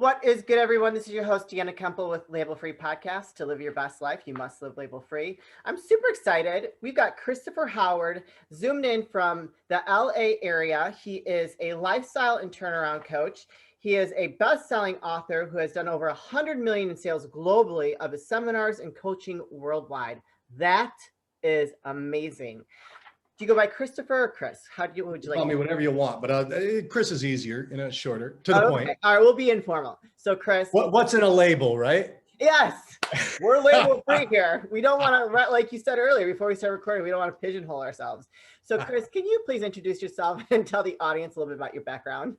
What is good, everyone? This is your host, Deanna Kemple with Label Free Podcast. To live your best life, you must live label free. I'm super excited. We've got Christopher Howard zoomed in from the LA area. He is a lifestyle and turnaround coach. He is a best-selling author who has done over 100 million in sales globally of his seminars and coaching worldwide. That is amazing. Do you go by Christopher or Chris? Would you like call me whatever you want, but Chris is easier, shorter, to the point. All right, we'll be informal. So Chris. What's in a label, right? Yes, we're label free here. We don't want to, like you said earlier, before we start recording, we don't want to pigeonhole ourselves. So Chris, can you please introduce yourself and tell the audience a little bit about your background?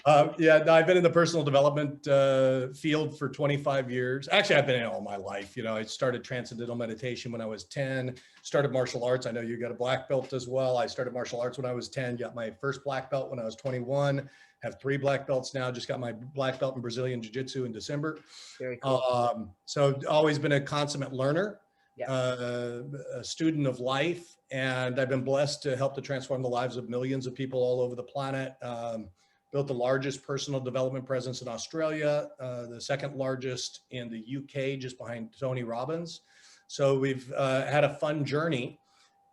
I've been in the personal development field for 25 years. Actually, I've been in it all my life. I started transcendental meditation when I was 10, started martial arts. I know you got a black belt as well. I started martial arts when I was 10, got my first black belt when I was 21, have 3 black belts now, just got my black belt in Brazilian Jiu Jitsu in December. Very cool. So always been a consummate learner, Yeah. a student of life, and I've been blessed to help to transform the lives of millions of people all over the planet. Built the largest personal development presence in Australia, the second largest in the UK, just behind Tony Robbins. So we've had a fun journey.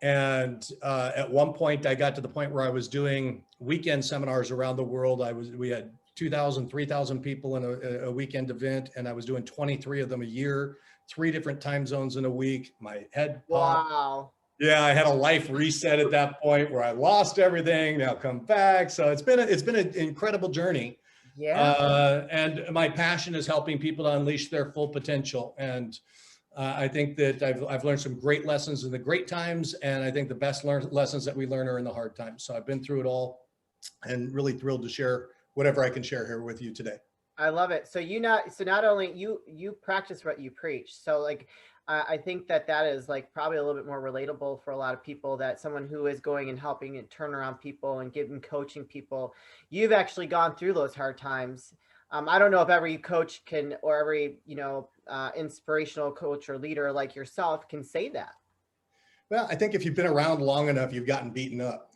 And at one point, I got to the point where I was doing weekend seminars around the world. We had 2,000, 3,000 people in a weekend event, and I was doing 23 of them a year, 3 different time zones in a week. My head popped. Wow. Yeah, I had a life reset at that point where I lost everything, now come back. So it's been an incredible journey. Yeah. And my passion is helping people to unleash their full potential. And I think that I've learned some great lessons in the great times, and I think the best lessons that we learn are in the hard times. So I've been through it all, and really thrilled to share whatever I can share here with you today. I love it. So not only you practice what you preach. So I think that is probably a little bit more relatable for a lot of people, that someone who is going and helping and turn around people and coaching people, you've actually gone through those hard times. I don't know if every coach can, or every, inspirational coach or leader like yourself can say that. Well, I think if you've been around long enough, you've gotten beaten up.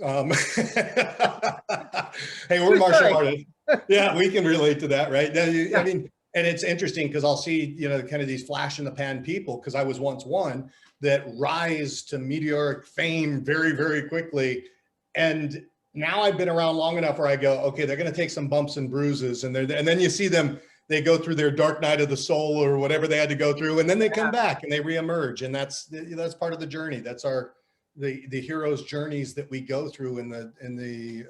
Hey, we're martial artists. Yeah, we can relate to that, right? I mean, and it's interesting because I'll see, kind of these flash in the pan people, because I was once one, that rise to meteoric fame very, very quickly. And now I've been around long enough where I go, okay, they're going to take some bumps and bruises, and then you see them, they go through their dark night of the soul or whatever they had to go through, and then they come back and they reemerge, and that's part of the journey. That's the hero's journeys that we go through in the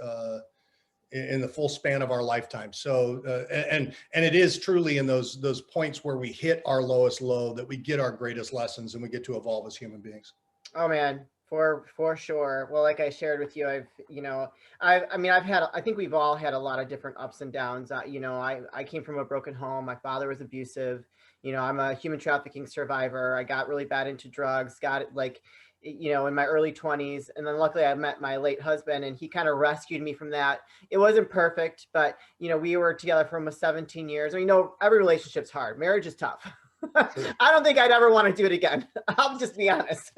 full span of our lifetime. So and it is truly in those points where we hit our lowest low that we get our greatest lessons, and we get to evolve as human beings. Oh man, for sure. Well, like I shared with you, I think we've all had a lot of different ups and downs. I came from a broken home. My father was abusive. I'm a human trafficking survivor. I got really bad into drugs, in my early 20s. And then luckily I met my late husband, and he kind of rescued me from that. It wasn't perfect, but we were together for almost 17 years. Every relationship's hard. Marriage is tough. I don't think I'd ever want to do it again. I'll just be honest.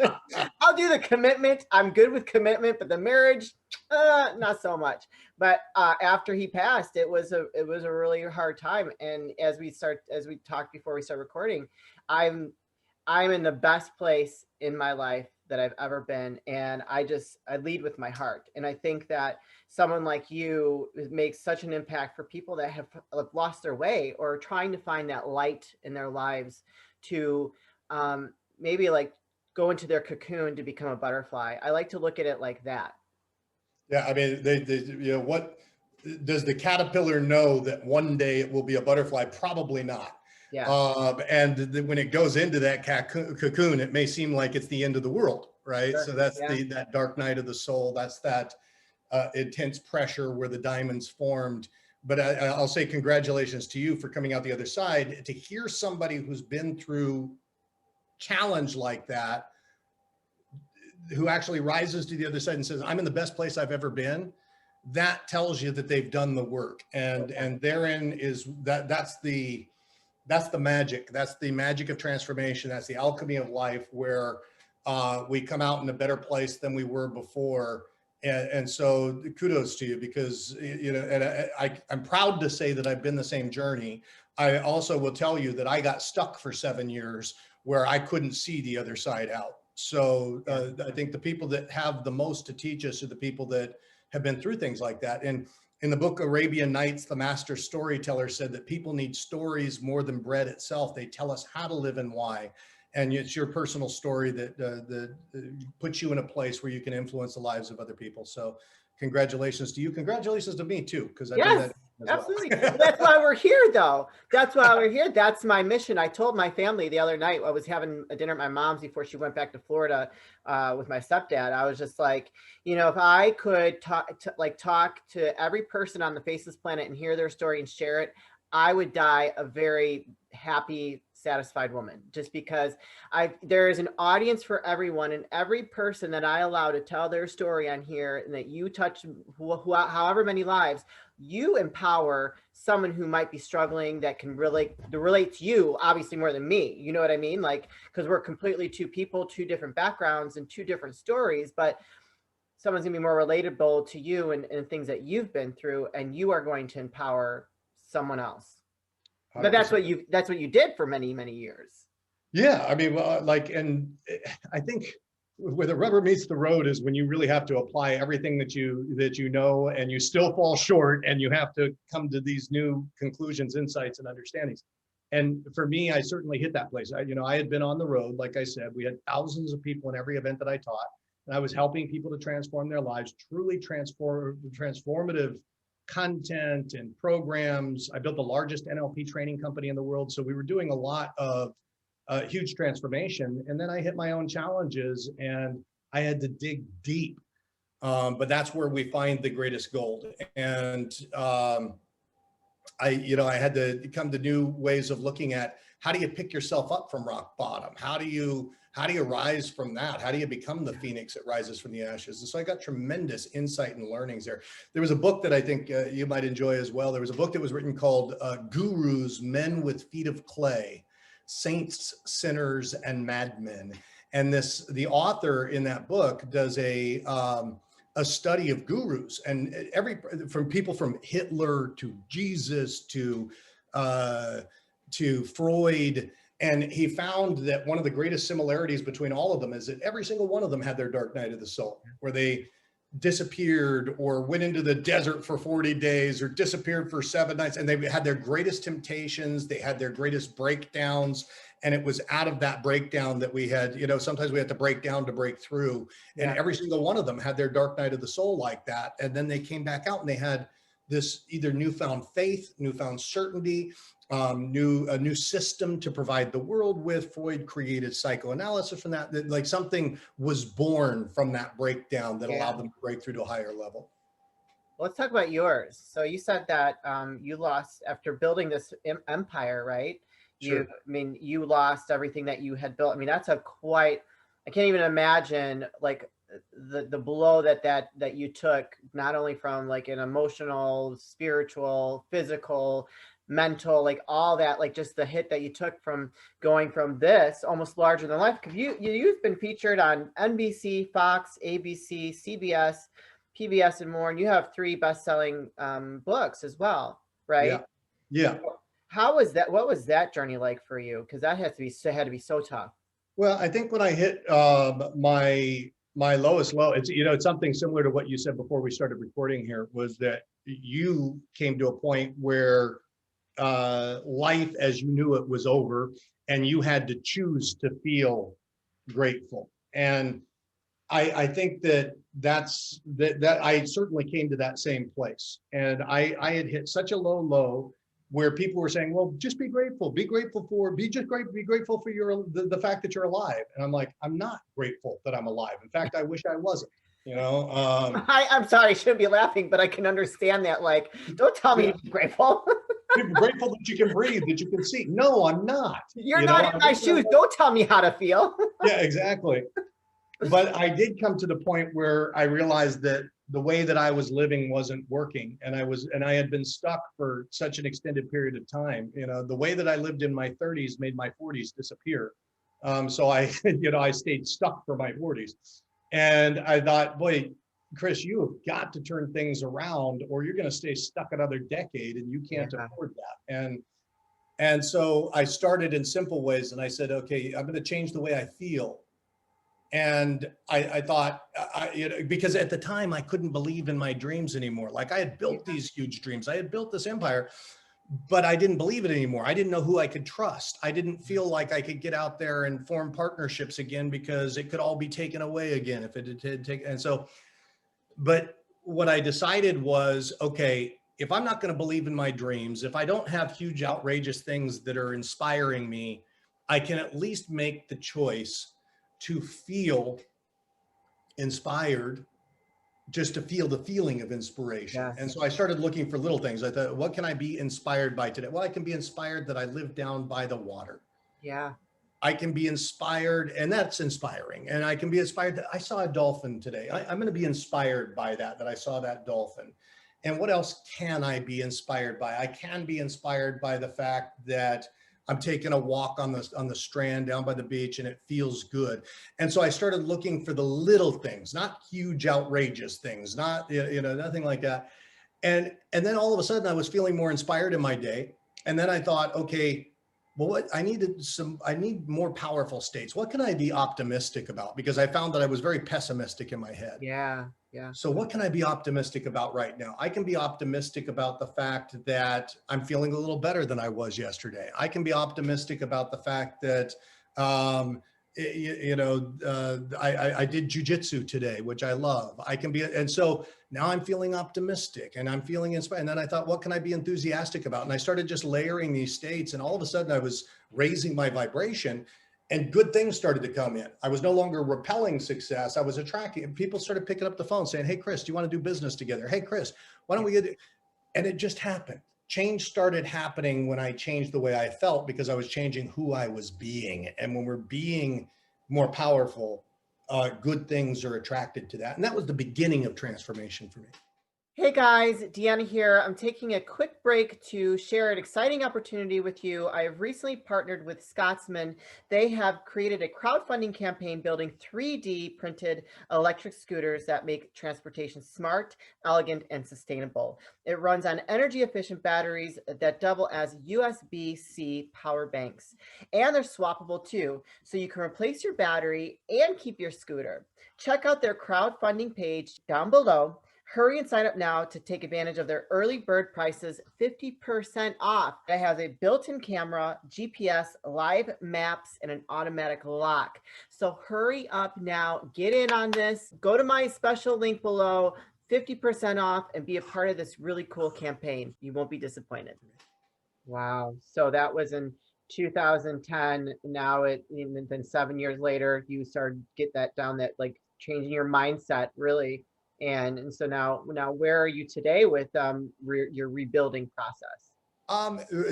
I'll do the commitment. I'm good with commitment, but the marriage, not so much. But after he passed, it was a really hard time. And as we talked before we start recording, I'm in the best place in my life that I've ever been. And I lead with my heart. And I think that someone like you makes such an impact for people that have lost their way or are trying to find that light in their lives to maybe go into their cocoon to become a butterfly. I like to look at it like that. Yeah, I mean, what does the caterpillar know that one day it will be a butterfly? Probably not. Yeah. When it goes into that cocoon, it may seem like it's the end of the world, right? Sure. So that's that dark night of the soul. That's that intense pressure where the diamond's formed. But I'll say congratulations to you for coming out the other side. To hear somebody who's been through challenge like that, who actually rises to the other side and says, I'm in the best place I've ever been, that tells you that they've done the work. And therein is that's the magic. That's the magic of transformation. That's the alchemy of life, where we come out in a better place than we were before. And so kudos to you, because, you know, and I'm proud to say that I've been the same journey. I also will tell you that I got stuck for 7 years where I couldn't see the other side out. So I think the people that have the most to teach us are the people that have been through things like that. And in the book Arabian Nights, the master storyteller said that people need stories more than bread itself. They tell us how to live and why. And it's your personal story that puts you in a place where you can influence the lives of other people. So congratulations to you. Congratulations to me too, because I've done that as absolutely. well. Well, that's why we're here, though. That's why we're here. That's my mission. I told my family the other night, I was having a dinner at my mom's before she went back to Florida with my stepdad. I was just like, you know, if I could talk to every person on the face of this planet and hear their story and share it, I would die a very happy, satisfied woman, just because there is an audience for everyone, and every person that I allow to tell their story on here, and that you touch however many lives, you empower someone who might be struggling, that can relate to you, obviously more than me. You know what I mean? Like, because we're completely two people, two different backgrounds and two different stories, but someone's gonna be more relatable to you and things that you've been through, and you are going to empower someone else. But 100%. that's what you did for many, many years. Yeah, I mean, like, and I think where the rubber meets the road is when you really have to apply everything that you know, and you still fall short, and you have to come to these new conclusions, insights, and understandings. And for me, I certainly hit that place. I had been on the road, like I said, we had thousands of people in every event that I taught, and I was helping people to transform their lives, truly transformative content and programs. I built the largest NLP training company in the world. So we were doing a lot of huge transformation. And then I hit my own challenges, and I had to dig deep. But that's where we find the greatest gold. And I had to come to new ways of looking at, how do you pick yourself up from rock bottom? How do you rise from that? How do you become the phoenix that rises from the ashes? And so I got tremendous insight and learnings there. There was a book that I think you might enjoy as well. There was a book that was written called Gurus, Men with Feet of Clay, Saints, Sinners, and Madmen. And the author in that book does a study of gurus, and from people from Hitler to Jesus to Freud. And he found that one of the greatest similarities between all of them is that every single one of them had their dark night of the soul, where they disappeared or went into the desert for 40 days or disappeared for 7 nights. And they had their greatest temptations. They had their greatest breakdowns. And it was out of that breakdown that we had, sometimes we had to break down to break through. And every single one of them had their dark night of the soul like that. And then they came back out and they had this either newfound faith, newfound certainty, a new system to provide the world with. Freud created psychoanalysis from that. Like, something was born from that breakdown that allowed them to break through to a higher level. Well, let's talk about yours. So you said that you lost after building this empire, right? Sure. You lost everything that you had built. I mean, that's I can't even imagine, like, the blow that you took, not only from like an emotional, spiritual, physical, mental, like all that, like just the hit that you took from going from this almost larger than life. Because you've been featured on NBC, Fox, ABC, CBS, PBS, and more, and you have 3 best-selling books as well, right? Yeah. How was that? What was that journey like for you? Because that had to be so tough. Well, I think when I hit my lowest low, it's something similar to what you said before we started recording here, was that you came to a point where life as you knew it was over, and you had to choose to feel grateful. And I think that I certainly came to that same place. And I had hit such a low where people were saying, well, just be grateful, be grateful for the fact that you're alive. And I'm like, I'm not grateful that I'm alive. In fact, I wish I wasn't. I'm sorry, I shouldn't be laughing, but I can understand that. Like, don't tell me to be grateful. Be grateful that you can breathe, that you can see. No, I'm not. You're not in my shoes. Don't tell me how to feel. Yeah, exactly. But I did come to the point where I realized that the way that I was living wasn't working, and I had been stuck for such an extended period of time. The way that I lived in my 30s made my 40s disappear. So I stayed stuck for my 40s. And I thought, boy, Chris, you have got to turn things around or you're going to stay stuck another decade and you can't Yeah. afford that. And so I started in simple ways and I said, okay, I'm going to change the way I feel. And I thought, because at the time I couldn't believe in my dreams anymore. Like I had built these huge dreams. I had built this empire, but I didn't believe it anymore. I didn't know who I could trust. I didn't feel like I could get out there and form partnerships again because it could all be taken away again if it had taken. And so, but what I decided was, okay, if I'm not going to believe in my dreams, if I don't have huge, outrageous things that are inspiring me, I can at least make the choice to feel inspired, just to feel the feeling of inspiration. Yes. And so I started looking for little things. I thought, what can I be inspired by today? Well, I can be inspired that I live down by the water. Yeah. I can be inspired, and that's inspiring. And I can be inspired that I saw a dolphin today. I'm going to be inspired by that I saw that dolphin. And what else can I be inspired by? I can be inspired by the fact that I'm taking a walk on the strand down by the beach and it feels good. And so I started looking for the little things, not huge, outrageous things, not, nothing like that. And then all of a sudden I was feeling more inspired in my day. And then I thought, okay, well, I need more powerful states. What can I be optimistic about? Because I found that I was very pessimistic in my head. Yeah. Yeah. So what can I be optimistic about right now? I can be optimistic about the fact that I'm feeling a little better than I was yesterday. I can be optimistic about the fact that, I did Jiu Jitsu today, which I love. And so now I'm feeling optimistic and I'm feeling inspired. And then I thought, what can I be enthusiastic about? And I started just layering these states, and all of a sudden I was raising my vibration. And good things started to come in. I was no longer repelling success. I was attracting, and people started picking up the phone saying, hey, Chris, do you want to do business together? Hey, Chris, why don't we get it? And it just happened. Change started happening when I changed the way I felt, because I was changing who I was being. And when we're being more powerful, good things are attracted to that. And that was the beginning of transformation for me. Hey guys, Deanna here. I'm taking a quick break to share an exciting opportunity with you. I have recently partnered with Scotsman. They have created a crowdfunding campaign building 3D printed electric scooters that make transportation smart, elegant, and sustainable. It runs on energy efficient batteries that double as USB-C power banks. And they're swappable too, so you can replace your battery and keep your scooter. Check out their crowdfunding page down below. Hurry and sign up now to take advantage of their early bird prices, 50% off. It has a built-in camera, GPS, live maps, and an automatic lock. So hurry up now, get in on this. Go to my special link below, 50% off, and be a part of this really cool campaign. You won't be disappointed. Wow. So that was in 2010. Now then 7 years later, you started get that down, that like changing your mindset really. And so now where are you today with your rebuilding process?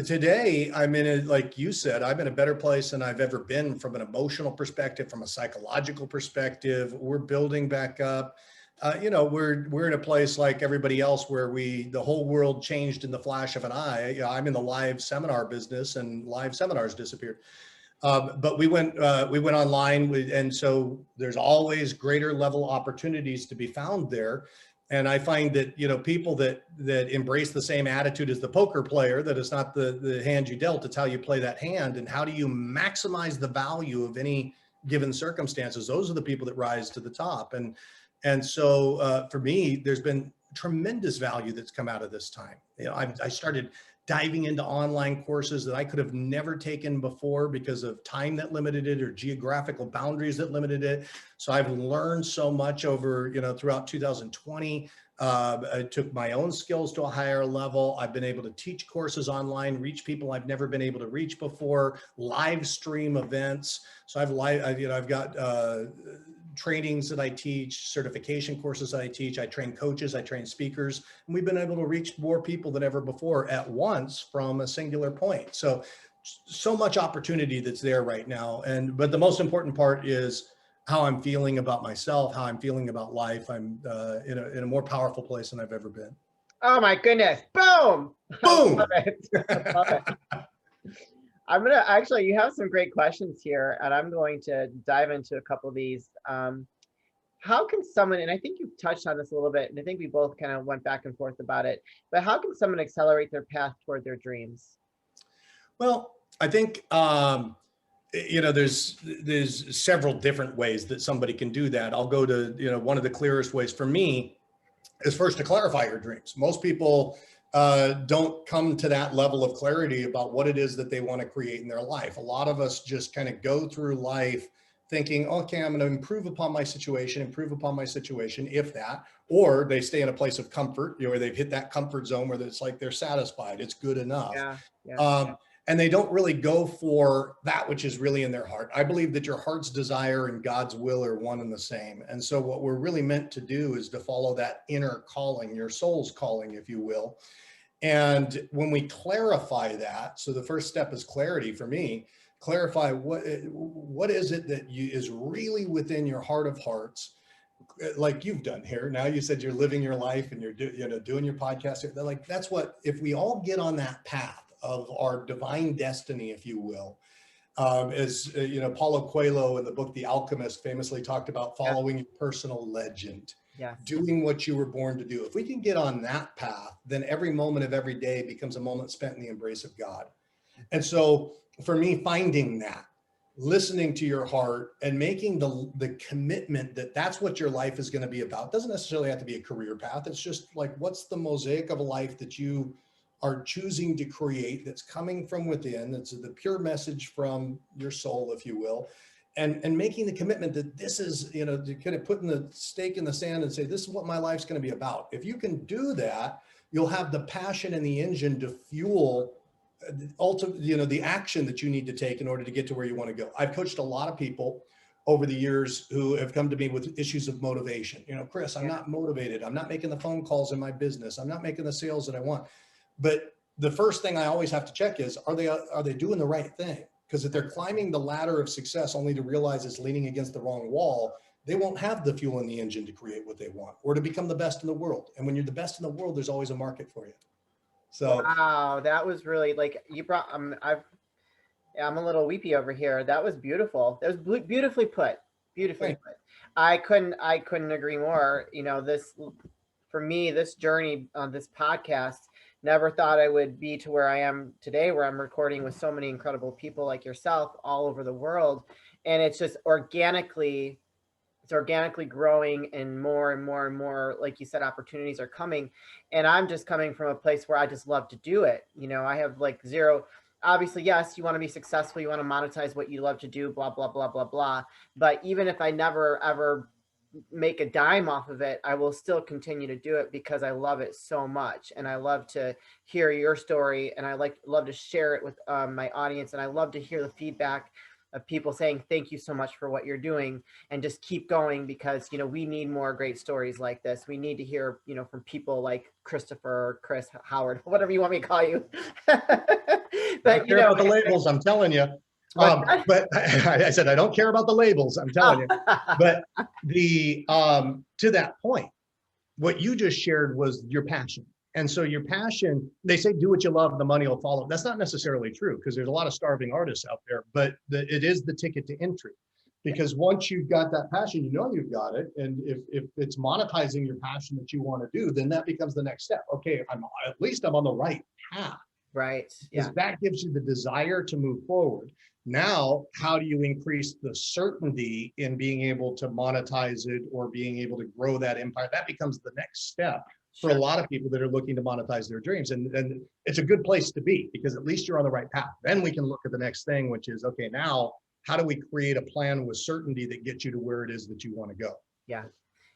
Today I'm like you said, I'm in a better place than I've ever been, from an emotional perspective, from a psychological perspective. We're building back up. We're in a place like everybody else where the whole world changed in the flash of an eye. I'm in the live seminar business, and live seminars disappeared. But we went online, and so there's always greater level opportunities to be found there. And I find that, people that embrace the same attitude as the poker player, that it's not the hand you dealt, it's how you play that hand, and how do you maximize the value of any given circumstances. Those are the people that rise to the top. And so for me, there's been tremendous value that's come out of this time. I started diving into online courses that I could have never taken before because of time that limited it, or geographical boundaries that limited it. So I've learned so much over, throughout 2020. I took my own skills to a higher level. I've been able to teach courses online, reach people I've never been able to reach before, live stream events. So I've got trainings that I teach, certification courses that I teach. I train coaches, I train speakers, and we've been able to reach more people than ever before at once from a singular point. So much opportunity that's there right now. But the most important part is how I'm feeling about myself, how I'm feeling about life. I'm in a more powerful place than I've ever been. Oh my goodness. Boom. Boom. I love it. I love it. I'm going to you have some great questions here, and I'm going to dive into a couple of these. how can someone, and I think you've touched on this a little bit, and I think we both kind of went back and forth about it, but how can someone accelerate their path toward their dreams? Well, I think, there's several different ways that somebody can do that. I'll go to, one of the clearest ways for me is first to clarify your dreams. Most people don't come to that level of clarity about what it is that they want to create in their life. A lot of us just kind of go through life thinking, okay, I'm going to improve upon my situation, if that, or they stay in a place of comfort, where they've hit that comfort zone where it's like they're satisfied, it's good enough. Yeah, yeah. And they don't really go for that which is really in their heart. I believe that your heart's desire and God's will are one and the same. And so what we're really meant to do is to follow that inner calling, your soul's calling, if you will. And when we clarify that, so the first step is clarity for me, clarify what is it that is really within your heart of hearts, like you've done here. Now you said you're living your life and you're doing your podcast. They're like, that's what, if we all get on that path of our divine destiny, if you will, as Paulo Coelho in the book The Alchemist famously talked about following your personal legend, doing what you were born to do. If we can get on that path, then every moment of every day becomes a moment spent in the embrace of God. And so for me, finding that, listening to your heart and making the commitment that that's what your life is going to be about. It doesn't necessarily have to be a career path. It's just like, what's the mosaic of a life that you are choosing to create, that's coming from within. It's the pure message from your soul, if you will, and making the commitment that this is, to kind of putting the stake in the sand and say, this is what my life's going to be about. If you can do that, you'll have the passion and the engine to fuel the action that you need to take in order to get to where you want to go. I've coached a lot of people over the years who have come to me with issues of motivation. Chris, I'm not motivated. I'm not making the phone calls in my business. I'm not making the sales that I want. But the first thing I always have to check is, are they doing the right thing? Because if they're climbing the ladder of success only to realize it's leaning against the wrong wall, they won't have the fuel in the engine to create what they want or to become the best in the world. And when you're the best in the world, there's always a market for you. So wow, that was really, like, you brought, I'm a little weepy over here. That was beautiful. That was beautifully put. Beautifully put. I couldn't agree more. This, for me, this journey on this podcast, never thought I would be to where I am today, where I'm recording with so many incredible people like yourself all over the world. And it's just organically growing, and more and more and more, like you said, opportunities are coming. And I'm just coming from a place where I just love to do it. I have like zero, obviously, yes, you want to be successful, you want to monetize what you love to do, blah, blah, blah, blah, blah. But even if I never, ever make a dime off of it, I will still continue to do it because I love it so much. And I love to hear your story, and I love to share it with my audience. And I love to hear the feedback of people saying, thank you so much for what you're doing, and just keep going, because, we need more great stories like this. We need to hear, from people like Christopher, Chris, Howard, whatever you want me to call you. But I don't care about the labels, I'm telling you. But I said, I don't care about the labels, I'm telling you. But to that point, what you just shared was your passion. And so your passion, they say, do what you love, the money will follow. That's not necessarily true, because there's a lot of starving artists out there, but it is the ticket to entry. Because once you've got that passion, you've got it. And if it's monetizing your passion that you want to do, then that becomes the next step. Okay, at least I'm on the right path. Right. Because that gives you the desire to move forward. Now, how do you increase the certainty in being able to monetize it or being able to grow that empire? That becomes the next step for a lot of people that are looking to monetize their dreams. And it's a good place to be, because at least you're on the right path. Then we can look at the next thing, which is, okay, now how do we create a plan with certainty that gets you to where it is that you want to go? Yeah.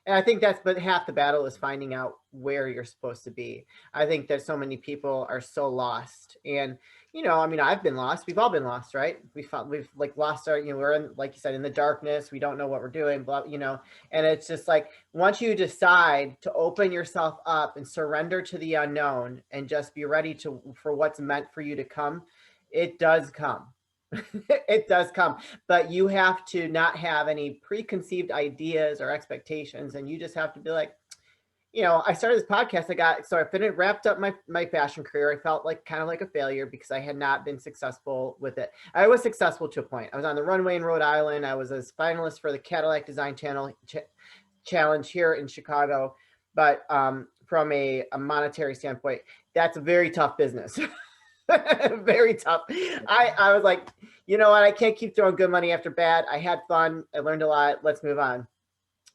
And I think but half the battle is finding out where you're supposed to be. I think that so many people are so lost. And, I've been lost. We've all been lost, right? We've like lost our, we're in, like you said, in the darkness. We don't know what we're doing, blah, and it's just like, once you decide to open yourself up and surrender to the unknown and just be ready for what's meant for you to come, it does come. It does come, but you have to not have any preconceived ideas or expectations. And you just have to be like, I started this podcast. I wrapped up my fashion career. I felt like kind of like a failure because I had not been successful with it. I was successful to a point. I was on the runway in Rhode Island. I was a finalist for the Cadillac Design challenge here in Chicago, but from a monetary standpoint, that's a very tough business. Very tough. I was like, you know what? I can't keep throwing good money after bad. I had fun. I learned a lot. Let's move on.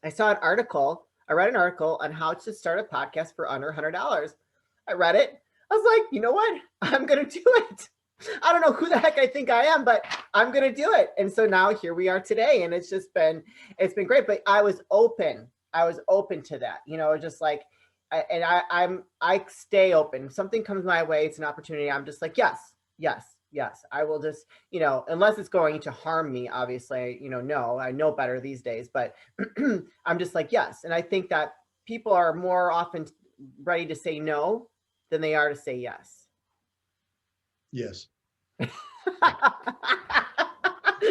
I saw an article. I read an article on how to start a podcast for under $100. I read it. I was like, you know what? I'm going to do it. I don't know who the heck I think I am, but I'm going to do it. And so now here we are today. And it's been great. But I was open. I was open to that, you know, just like, and I stay open. If something comes my way, it's an opportunity. I'm just like, yes. I will just, you know, unless it's going to harm me, obviously, you know, no, I know better these days, but I'm just like, yes. And I think that people are more often ready to say no than they are to say yes. Yes. You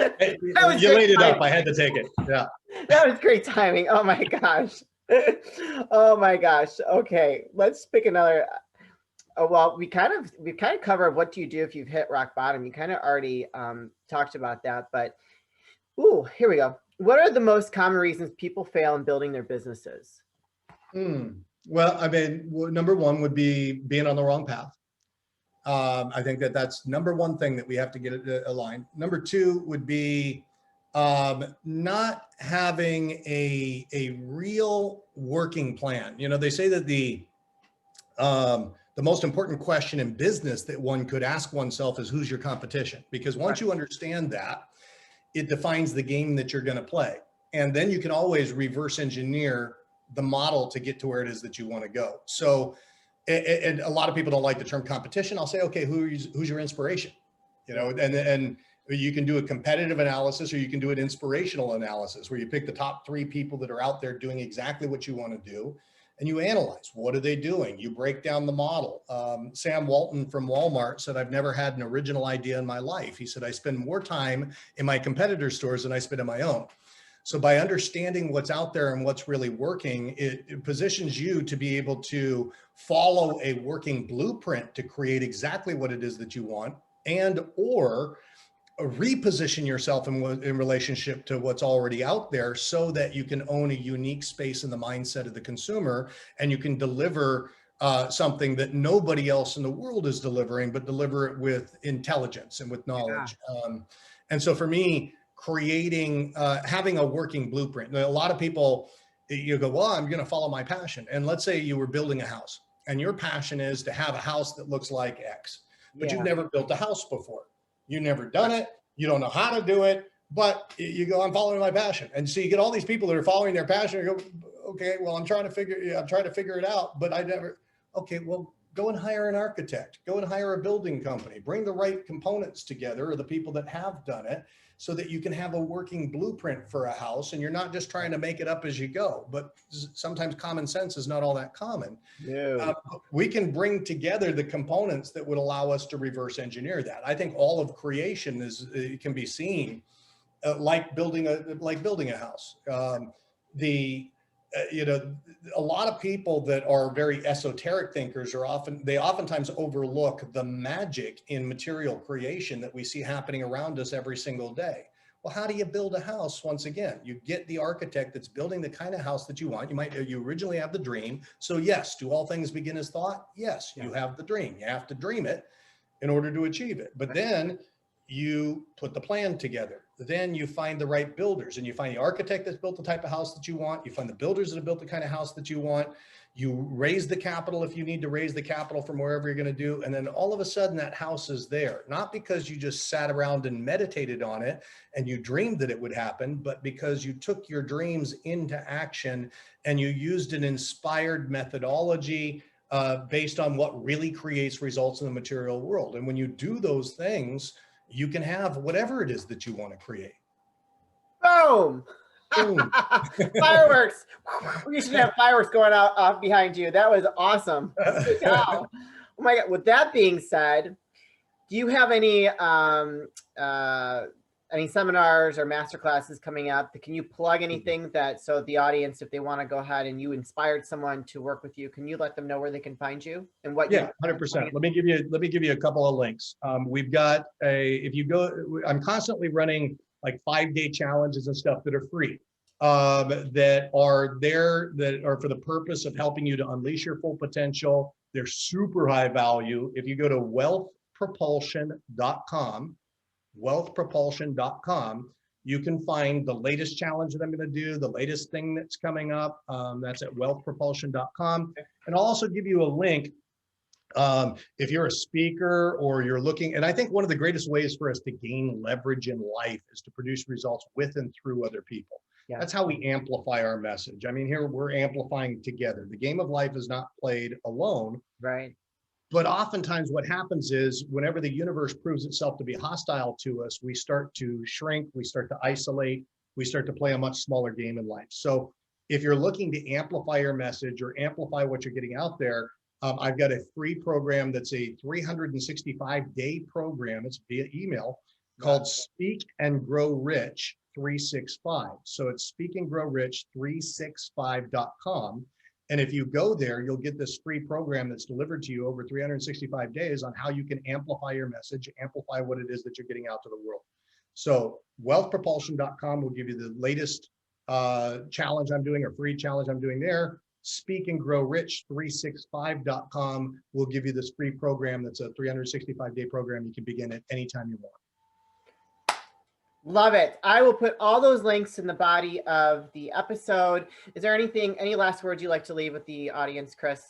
laid it up. I had to take it. Yeah. That was great timing. Oh my gosh. Oh my gosh. Okay, let's pick another. Well, we've kind of covered what do you do if you've hit rock bottom. You kind of already talked about that, but here we go. What are the most common reasons people fail in building their businesses? Well, I mean, number one would be being on the wrong path. I think that's number one thing that we have to get aligned. Number two would be not having a real working plan. You know, they say that the most important question in business that one could ask oneself is who's your competition? Because once you understand that, it defines the game that you're going to play. And then you can always reverse engineer the model to get to where it is that you want to go. So, and a lot of people don't like the term competition. I'll say, okay, who's your inspiration? You know, and you can do a competitive analysis or you can do an inspirational analysis where you pick the top 3 people that are out there doing exactly what you want to do. And you analyze, what are they doing? You break down the model. Sam Walton from Walmart said, I've never had an original idea in my life. He said, I spend more time in my competitor stores than I spend in my own. So by understanding what's out there and what's really working, it positions you to be able to follow a working blueprint to create exactly what it is that you want, and or reposition yourself in relationship to what's already out there so that you can own a unique space in the mindset of the consumer, and you can deliver something that nobody else in the world is delivering, but deliver it with intelligence and with knowledge. Yeah. And so for me, creating, having a working blueprint. A lot of people, you go, well, I'm going to follow my passion. And let's say you were building a house and your passion is to have a house that looks like X, but you've never built a house before. You've never done it. You don't know how to do it, but you go, I'm following my passion. And so you get all these people that are following their passion and go, okay, well, I'm trying to figure it out, but okay, well, go and hire an architect, go and hire a building company, bring the right components together, or the people that have done it, so that you can have a working blueprint for a house, and you're not just trying to make it up as you go. But sometimes common sense is not all that common. Yeah. We can bring together the components that would allow us to reverse engineer that. I think all of creation can be seen like building a house. You know, a lot of people that are very esoteric thinkers oftentimes overlook the magic in material creation that we see happening around us every single day. Well, how do you build a house? Once again, you get the architect that's building the kind of house that you want. You originally have the dream. So yes, do all things begin as thought? Yes, you have the dream. You have to dream it in order to achieve it. But then you put the plan together. Then you find the right builders, and you find the architect that's built the type of house that you want. You find the builders that have built the kind of house that you want. You raise the capital if you need to raise the capital from wherever you're going to do. And then all of a sudden that house is there, not because you just sat around and meditated on it and you dreamed that it would happen, but because you took your dreams into action and you used an inspired methodology based on what really creates results in the material world. And when you do those things, you can have whatever it is that you want to create. Boom. Boom. Fireworks. We should have fireworks going off behind you. That was awesome. Oh my God. With that being said, do you have any seminars or master classes coming up? Can you plug anything so the audience, if they want to go ahead and you inspired someone to work with you, can you let them know where they can find you and what? Yeah, 100%. Let me give you a couple of links. We've got I'm constantly running like 5-day challenges and stuff that are free. that are there, that are for the purpose of helping you to unleash your full potential. They're super high value. If you go to wealthpropulsion.com, wealthpropulsion.com, you can find the latest challenge that I'm going to do, the latest thing that's coming up. That's at wealthpropulsion.com. And I'll also give you a link if you're a speaker or you're looking. And I think one of the greatest ways for us to gain leverage in life is to produce results with and through other people. Yeah. That's how we amplify our message. I mean, here we're amplifying together. The game of life is not played alone. Right. But oftentimes what happens is whenever the universe proves itself to be hostile to us, we start to shrink, we start to isolate, we start to play a much smaller game in life. So if you're looking to amplify your message or amplify what you're getting out there, I've got a free program that's a 365-day program. It's via email called Speak and Grow Rich 365. So it's speakandgrowrich365.com. And if you go there, you'll get this free program that's delivered to you over 365 days on how you can amplify your message, amplify what it is that you're getting out to the world. So wealthpropulsion.com will give you the latest challenge I'm doing, or free challenge I'm doing there. Speakandgrowrich365.com will give you this free program that's a 365-day program. You can begin at any time you want. Love it. I will put all those links in the body of the episode. Is there any last words you'd like to leave with the audience, Chris?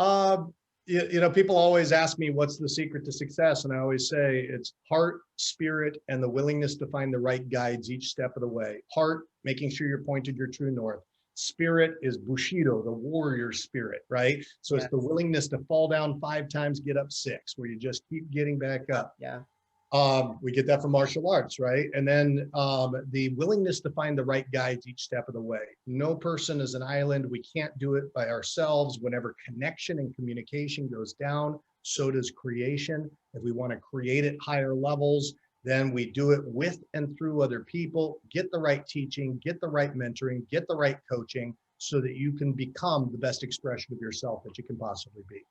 You know, people always ask me, what's the secret to success? And I always say it's heart, spirit, and the willingness to find the right guides each step of the way. Heart, making sure you're pointed your true north. Spirit is Bushido, the warrior spirit, right? So it's the willingness to fall down 5 times, get up 6, where you just keep getting back up. Yeah. We get that from martial arts, right? And then the willingness to find the right guides each step of the way. No person is an island. We can't do it by ourselves. Whenever connection and communication goes down, so does creation. If we want to create at higher levels, then we do it with and through other people. Get the right teaching, get the right mentoring, get the right coaching, so that you can become the best expression of yourself that you can possibly be.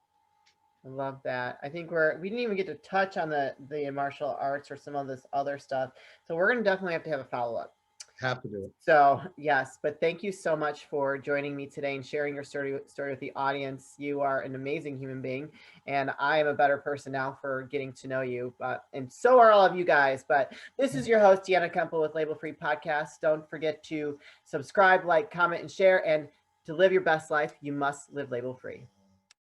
I love that. I think we didn't even get to touch on the martial arts or some of this other stuff. So we're going to definitely have to have a follow-up. Have to do it. So yes, but thank you so much for joining me today and sharing your story with the audience. You are an amazing human being, and I am a better person now for getting to know you. And so are all of you guys. But this is your host, Deanna Kemple with Label Free Podcast. Don't forget to subscribe, like, comment, and share. And to live your best life, you must live label free.